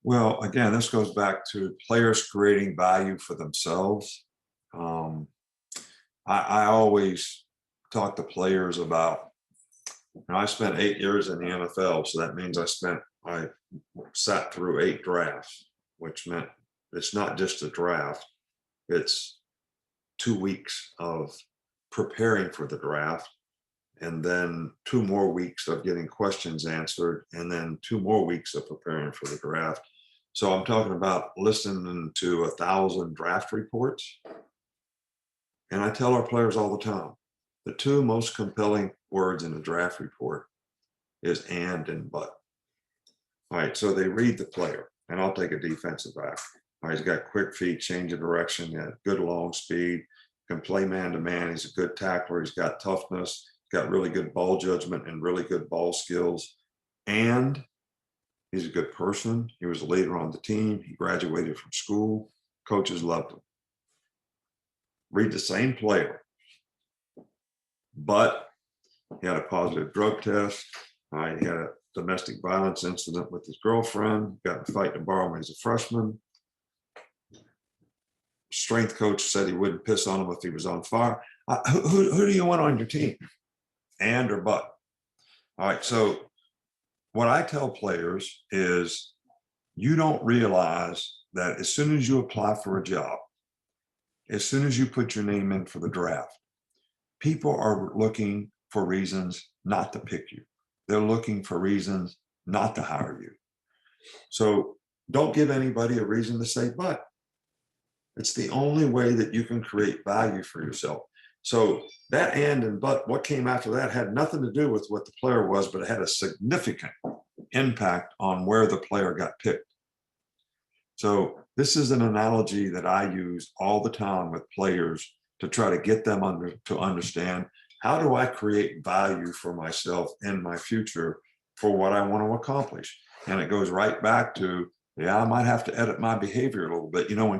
Well, again, this goes back to players creating value for themselves. Um, I always talk to players about, I spent 8 years in the NFL, so that means I sat through 8 drafts, which meant it's not just a draft, it's 2 weeks of preparing for the draft, and then 2 more weeks of getting questions answered, and then 2 more weeks of preparing for the draft. So I'm talking about listening to 1,000 draft reports. And I tell our players all the time, the two most compelling words in a draft report is and but. All right, so they read the player, and I'll take a defensive back. All right, he's got quick feet, change of direction, he had good long speed, can play man to man. He's a good tackler. He's got toughness, he's got really good ball judgment and really good ball skills. And he's a good person. He was a leader on the team. He graduated from school. Coaches loved him. Read the same player, but he had a positive drug test. He had a domestic violence incident with his girlfriend, got in a fight to borrow when he was a freshman. Strength coach said he wouldn't piss on him if he was on fire. Who do you want on your team? And or but? All right, so what I tell players is you don't realize that as soon as you apply for a job, as soon as you put your name in for the draft, people are looking for reasons not to pick you. They're looking for reasons not to hire you. So don't give anybody a reason to say but. It's the only way that you can create value for yourself. So that and but, what came after that had nothing to do with what the player was, but it had a significant impact on where the player got picked. So this is an analogy that I use all the time with players to try to get them to understand, how do I create value for myself in my future for what I want to accomplish? And it goes right back to, yeah, I might have to edit my behavior a little bit. When